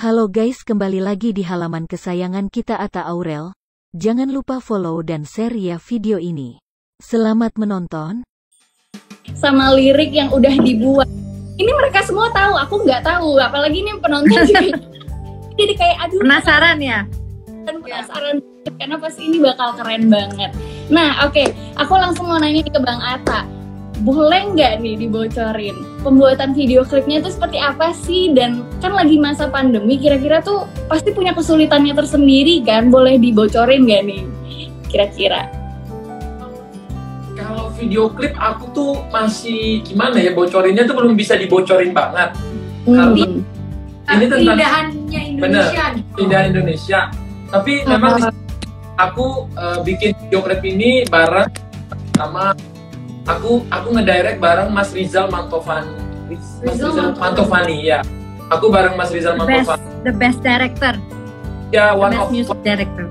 Halo guys, kembali lagi di halaman kesayangan kita Atta Aurel. Jangan lupa follow dan share ya video ini. Selamat menonton. Sama lirik yang udah dibuat. Ini mereka semua tahu, aku nggak tahu. Apalagi nih penonton juga. Jadi kayak aduh. Penasaran ya? Dan penasaran karena pasti ini bakal keren banget. Nah oke, aku langsung mau nanya nih ke Bang Atta. Boleh nggak nih dibocorin pembuatan video klipnya itu seperti apa sih? Dan kan lagi masa pandemi, kira-kira tuh pasti punya kesulitannya tersendiri kan? Boleh dibocorin nggak nih kira-kira? Kalau video klip aku tuh masih gimana ya, bocorinnya tuh belum bisa dibocorin banget. Karena ini tentang keindahannya Indonesia. Keindahan Indonesia. Tapi memang aku bikin video klip ini bareng sama aku ngedirect bareng Mas Rizal Mantovani. Mantovani ya. Aku bareng Mas Rizal Mantovani. The best director. Ya, one best of music director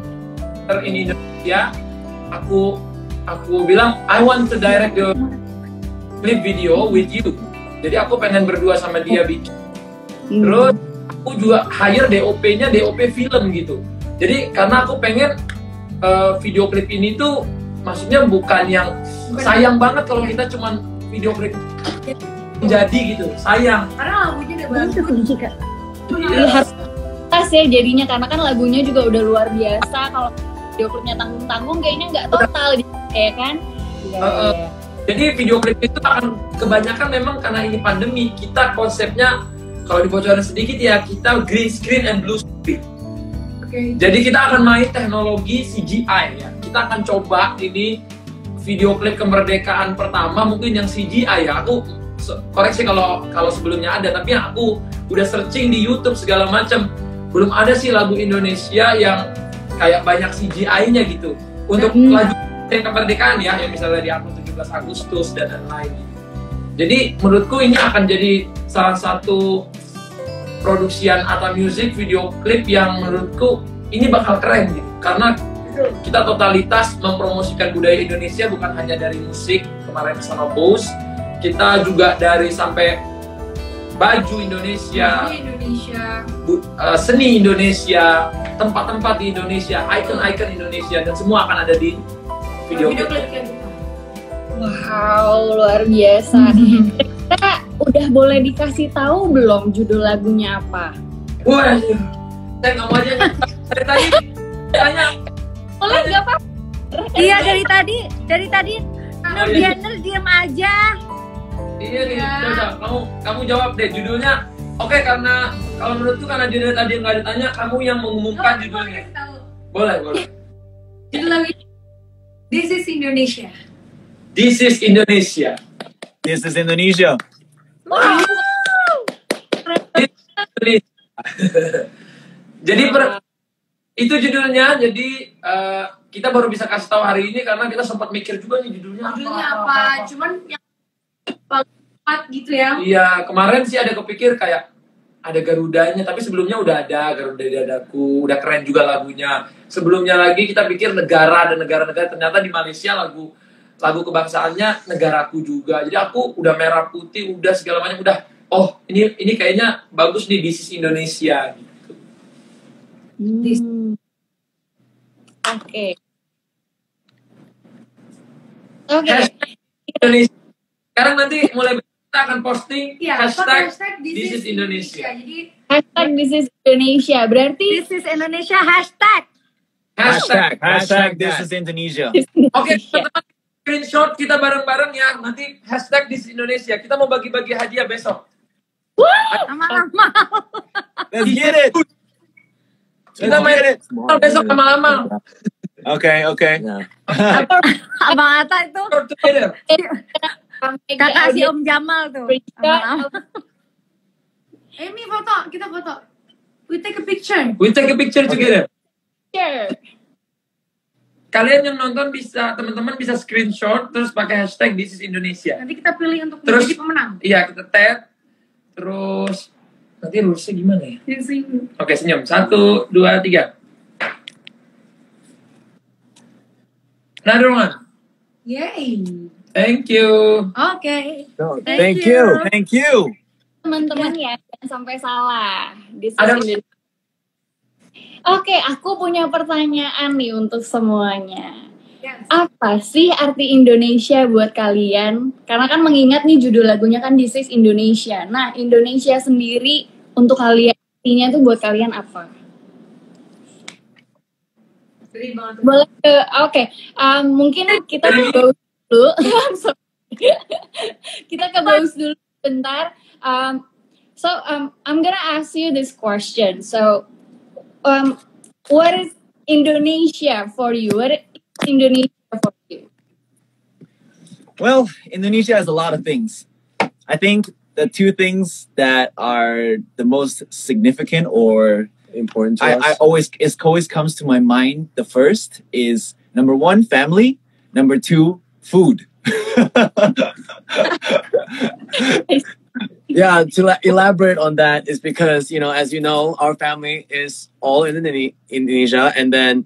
in Indonesia. Aku bilang I want to direct the clip video with you. Jadi aku pengen berdua sama dia bikin. Terus aku juga hire DOP-nya DOP film gitu. Jadi karena aku pengen video klip ini tuh maksudnya bukan yang sayang banget kalau kita cuman video klip jadi gitu, sayang. karena lagunya udah bagus. Harus pas ya jadinya, karena kan lagunya juga udah luar biasa. Kalau video klipnya tanggung-tanggung kayaknya nggak total ya kan? Jadi video klip itu akan kebanyakan memang karena ini pandemi, kita konsepnya kalau dibocorin sedikit ya, kita green screen and blue screen. Jadi kita akan main teknologi CGI ya. Kita akan coba ini video klip kemerdekaan pertama mungkin yang CGI ya. Aku koreksi kalau sebelumnya ada, tapi yang aku udah searching di YouTube segala macam, belum ada sih lagu Indonesia yang kayak banyak CGI-nya gitu. Untuk lagu yang kemerdekaan ya, yang misalnya di akun 17 Agustus dan lain-lain. Jadi menurutku ini akan jadi salah satu produksian Atta Music video klip yang menurutku ini bakal keren gitu. Karena kita totalitas mempromosikan budaya Indonesia, bukan hanya dari musik kemarin sama Bose, kita juga dari sampai baju Indonesia, seni Indonesia, tempat-tempat di Indonesia, icon-icon Indonesia, dan semua akan ada di video klip. Wow, luar biasa. Kita udah boleh dikasih tahu belum judul lagunya apa? Wah, saya nggak mau aja dari tadi tanya. Boleh nggak Pak? Iya, dari tadi Nurdianer diem aja. Iya nih, coba kamu jawab deh judulnya. Oke, karena kalau menurutku karena dia tadi nggak ditanya, kamu yang mengumumkan judulnya. Boleh. Judul lagu This is Indonesia. This is Indonesia. This is Indonesia. Wow. Jadi itu judulnya. Jadi kita baru bisa kasih tahu hari ini karena kita sempat mikir juga nih judulnya apa. Cuman yang paling tepat gitu ya. Iya, kemarin sih ada kepikir kayak ada Garudanya, tapi sebelumnya udah ada Garuda di Dadaku, udah keren juga lagunya. Sebelumnya lagi kita pikir negara dan negara-negara, ternyata di Malaysia lagu kebangsaannya negaraku juga. Jadi aku udah merah putih, udah segala macam, udah ini kayaknya bagus nih, This is Indonesia gitu. Oke. Indonesia. Sekarang nanti mulai kita akan posting hashtag This is Indonesia. Jadi Hashtag This is Indonesia. Berarti This is Indonesia hashtag This is Indonesia. Oke, teman-teman, screenshot kita bareng-bareng ya. Nanti hashtag This is Indonesia. Kita mau bagi-bagi hadiah besok. lama-lama. Let's get it. Kita main besok lama-lama. Okay. Abang Atta itu Together. kakak si Om Jamal tuh. Berita. Mi foto, kita foto. We take a picture. We take a picture together. Sure. Kalian yang nonton bisa, teman-teman bisa screenshot terus pakai hashtag This is Indonesia. Nanti kita pilih untuk Terus, menjadi pemenang. Iya, kita tag. Terus nanti rulesnya gimana ya? Oke, senyum. 1, 2, 3. Another one. Yay. Thank you. Oke. Thank you. Teman-teman ya, jangan sampai salah. This is Ada Indonesia. Oke, aku punya pertanyaan nih untuk semuanya. Yes. Apa sih arti Indonesia buat kalian? Karena kan mengingat nih judul lagunya kan This is Indonesia. Nah, Indonesia sendiri untuk kalian artinya tuh buat kalian apa? Sedih banget. Boleh ke, oke. Mungkin kita ke Baus dulu. Kita ke Baus dulu bentar. I'm gonna ask you this question. So, what is Indonesia for you? What is Indonesia for you? Well, Indonesia has a lot of things. I think the two things that are the most significant or Important to I us. it always comes to my mind. The first is number one, family. Number two, food. Yeah, to elaborate on that is because, as you know, our family is all in Indonesia, and then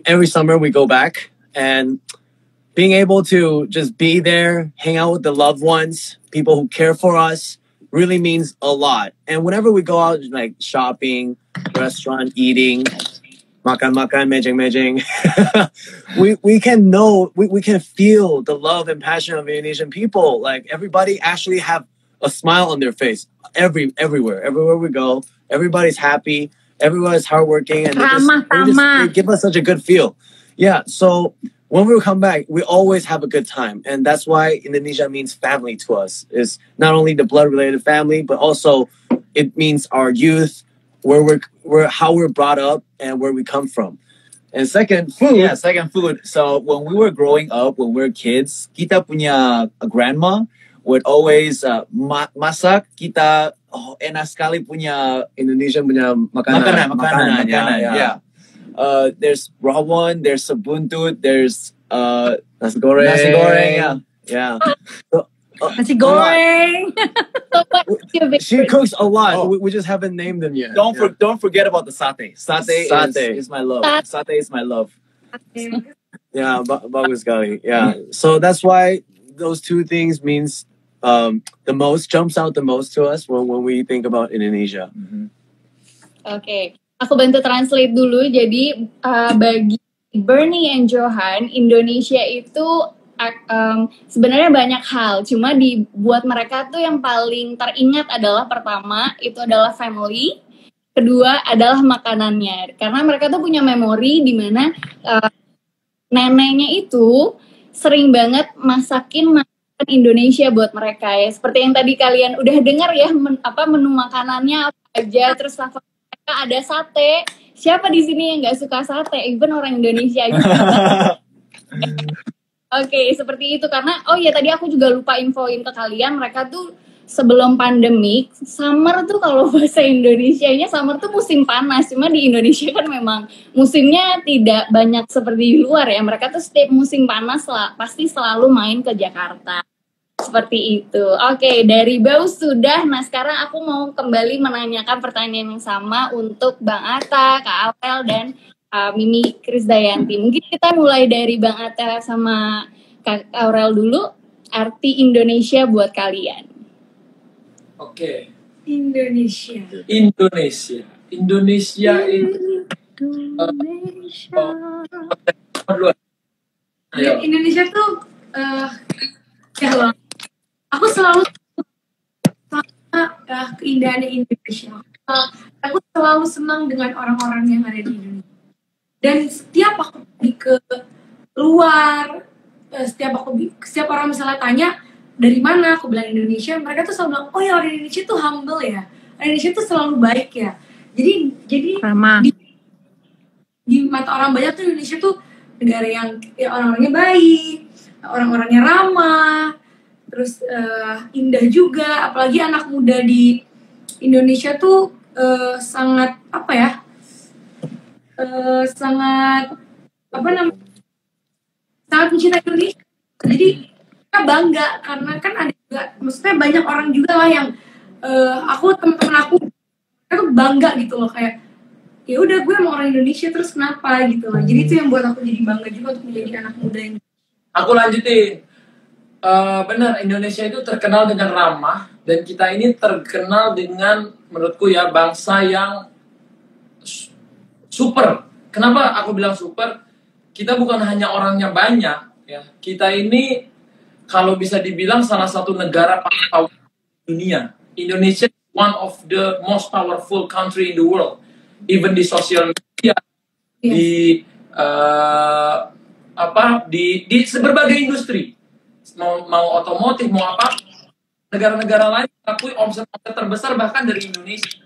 every summer we go back, and being able to just be there, hang out with the loved ones, people who care for us, really means a lot. And whenever we go out, like shopping, restaurant, eating, makan, mejeng, we can feel the love and passion of Indonesian people. Like everybody actually have a smile on their face everywhere we go. Everybody's happy. Everybody's hardworking, and they give us such a good feel. Yeah. So when we come back, we always have a good time, and that's why Indonesia means family to us. It's not only the blood-related family, but also it means our youth, how we're brought up, and where we come from. And second, food. Yeah, second, food. So when we were growing up, when we were kids, kita punya a grandma would always masak kita. Oh, enak sekali punya Indonesian punya makanan. Yeah. There's rawon, there's sabuntut, there's Nasi goreng. yeah. Nasi goreng. So what's your She favorite? cooks a lot. Oh. We just haven't named them yet. Don't forget about the satay. Satay is my love. Satay is my love. Yeah, bagus sekali. Yeah. So that's why those two things means jumps out the most to us when we think about Indonesia. Oke, aku bantu translate dulu. Jadi bagi Bernie and Johan, Indonesia itu sebenarnya banyak hal. Cuma dibuat mereka tuh yang paling teringat adalah pertama itu adalah family, kedua adalah makanannya. Karena mereka tuh punya memori di mana neneknya itu sering banget masakin makanan Indonesia buat mereka ya. Seperti yang tadi kalian udah dengar ya, menu makanannya apa aja, terus mereka ada sate. Siapa di sini yang nggak suka sate? Even orang Indonesia aja. Oke, seperti itu karena tadi aku juga lupa infoin ke kalian, mereka tuh sebelum pandemik, summer tuh kalau bahasa Indonesianya summer tuh musim panas. Cuma di Indonesia kan memang musimnya tidak banyak seperti di luar ya. Mereka tuh setiap musim panas pasti selalu main ke Jakarta. Seperti itu. Oke, dari Baus sudah. Nah, sekarang aku mau kembali menanyakan pertanyaan yang sama untuk Bang Atta, Kak Aurel, dan Mimi Krisdayanti. Mungkin kita mulai dari Bang Atta sama Kak Aurel dulu. Arti Indonesia buat kalian. Oke. Indonesia. Indonesia itu Ayo. Indonesia tuh aku selalu sama keindahan Indonesia. Aku selalu senang dengan orang-orang yang ada di Indonesia. Dan setiap aku pergi ke luar, setiap orang misalnya tanya dari mana, aku bilang Indonesia, mereka tuh selalu bilang, oh ya orang Indonesia tuh humble ya, orang Indonesia tuh selalu baik ya. Jadi di mata orang banyak tuh Indonesia tuh negara yang orang-orangnya baik, orang-orangnya ramah, terus indah juga. Apalagi anak muda di Indonesia tuh sangat sangat mencintai Indonesia. Jadi kita bangga karena kan ada juga, maksudnya banyak orang juga lah yang teman-teman aku tuh bangga gitu loh, kayak ya udah gue emang orang Indonesia terus kenapa gitu loh. Jadi itu yang buat aku jadi bangga juga untuk menjadi anak muda yang Aku lanjutin. Benar, Indonesia itu terkenal dengan ramah, dan kita ini terkenal dengan, menurutku ya, bangsa yang super. Kenapa aku bilang super? Kita bukan hanya orangnya banyak, ya. Kita ini kalau bisa dibilang salah satu negara paling powerful di dunia. Indonesia is one of the most powerful country in the world. Even di sosial media, di berbagai industri, mau otomotif, mau apa, negara-negara lain mengakui omset terbesar bahkan dari Indonesia.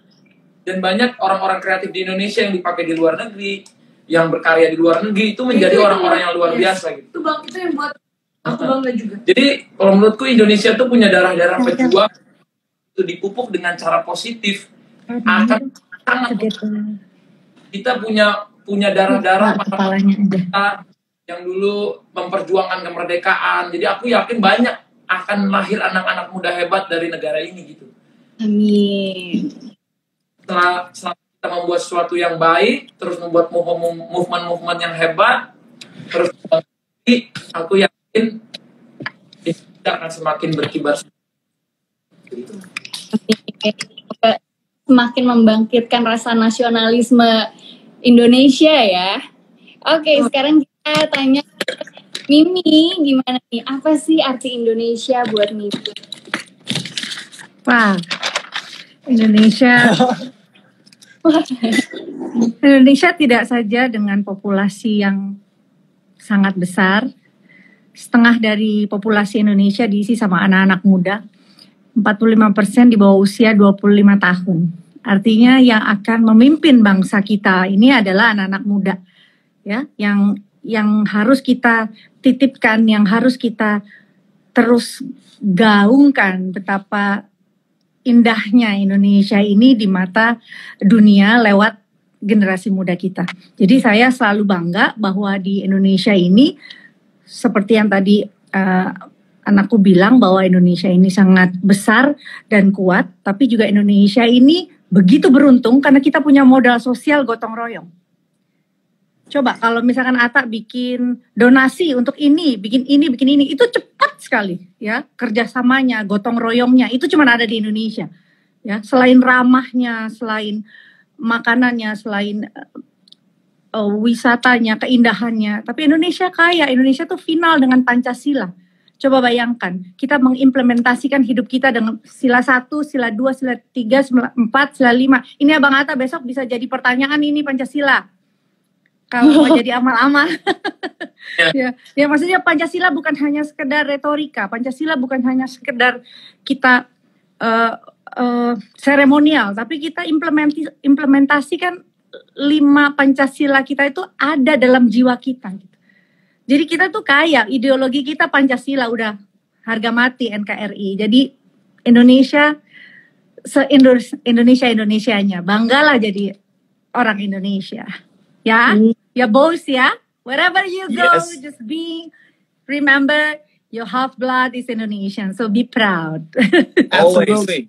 Dan banyak orang-orang kreatif di Indonesia yang dipakai di luar negeri, yang berkarya di luar negeri, itu menjadi orang-orang yang luar biasa gitu. Itu yang buat aku bangga juga. Jadi kalau menurutku Indonesia tuh punya darah-darah pejuang, itu dipupuk dengan cara positif akan sangat. Kita punya darah-darah kita yang dulu memperjuangkan kemerdekaan. Jadi aku yakin banyak akan lahir anak-anak muda hebat dari negara ini gitu. Amin. Setelah kita membuat sesuatu yang baik, terus membuat movement-movement yang hebat, terus aku yakin kita akan semakin berkibar. Semakin membangkitkan rasa nasionalisme Indonesia ya. Oke, sekarang kita tanya Mimi, gimana nih? Apa sih arti Indonesia buat Mimi? Wah, Indonesia tidak saja dengan populasi yang sangat besar. Setengah dari populasi Indonesia diisi sama anak-anak muda. 45% di bawah usia 25 tahun. Artinya yang akan memimpin bangsa kita ini adalah anak-anak muda, ya, yang harus kita titipkan, yang harus kita terus gaungkan betapa indahnya Indonesia ini di mata dunia lewat generasi muda kita. Jadi saya selalu bangga bahwa di Indonesia ini seperti yang tadi anakku bilang bahwa Indonesia ini sangat besar dan kuat, tapi juga Indonesia ini begitu beruntung karena kita punya modal sosial gotong royong. Coba kalau misalkan Atta bikin donasi untuk ini, bikin ini, itu cepat sekali ya kerjasamanya, gotong royongnya itu cuma ada di Indonesia. Ya, selain ramahnya, selain makanannya, selain wisatanya, keindahannya, tapi Indonesia kaya. Indonesia tuh final dengan Pancasila. Coba bayangkan, kita mengimplementasikan hidup kita dengan sila 1, sila 2, sila 3, sila 4, sila 5. Ini Abang Atta besok bisa jadi pertanyaan ini Pancasila. Kalau mau jadi amal-amal. Ya maksudnya Pancasila bukan hanya sekedar retorika. Pancasila bukan hanya sekedar kita seremonial. Tapi kita implementasikan 5 Pancasila kita itu ada dalam jiwa kita. Jadi kita tuh kaya, ideologi kita Pancasila udah harga mati NKRI. Jadi Indonesia, Indonesia-Indonesianya, banggalah jadi orang Indonesia. Ya, ya bos ya. Wherever you go, just remember your half blood is Indonesian, so be proud.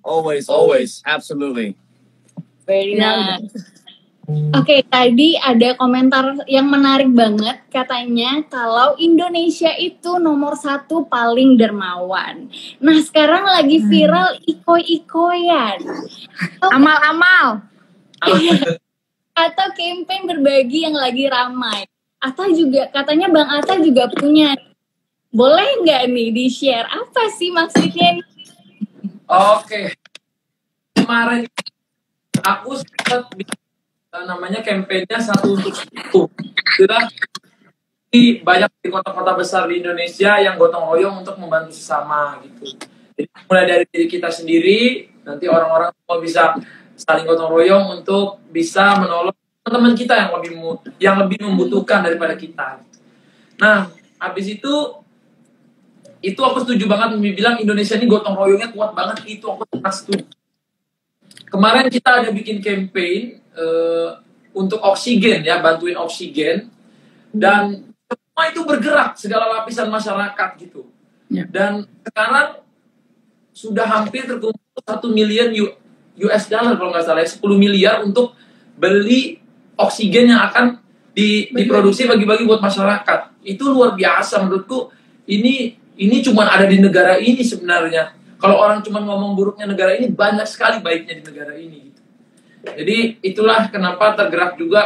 always, absolutely. Very nice. Oke, tadi ada komentar yang menarik banget, katanya kalau Indonesia itu nomor 1 paling dermawan. Nah sekarang lagi viral ikoy-ikoyan. Amal-amal. Atau campaign berbagi yang lagi ramai. Atta juga, katanya Bang Atta juga punya. Boleh nggak nih di-share? Apa sih maksudnya? Oke. Kemarin aku sempat namanya kampanye 1 untuk 1. Sudah banyak di kota-kota besar di Indonesia yang gotong royong untuk membantu sesama gitu. Jadi mulai dari diri kita sendiri, nanti orang-orang semua bisa saling gotong royong untuk bisa menolong teman kita yang lebih membutuhkan daripada kita. Nah, habis itu aku setuju banget bilang Indonesia ini gotong royongnya kuat banget, itu aku setuju. Kemarin kita ada bikin campaign untuk oksigen ya, bantuin oksigen, dan semua itu bergerak segala lapisan masyarakat gitu. Dan sekarang sudah hampir terkumpul 1 miliar US dollar kalau nggak salah, 10 miliar untuk beli oksigen yang akan diproduksi bagi-bagi buat masyarakat. Itu luar biasa menurutku. Ini cuma ada di negara ini sebenarnya. Kalau orang cuma ngomong buruknya negara ini, banyak sekali baiknya di negara ini. Jadi itulah kenapa tergerak juga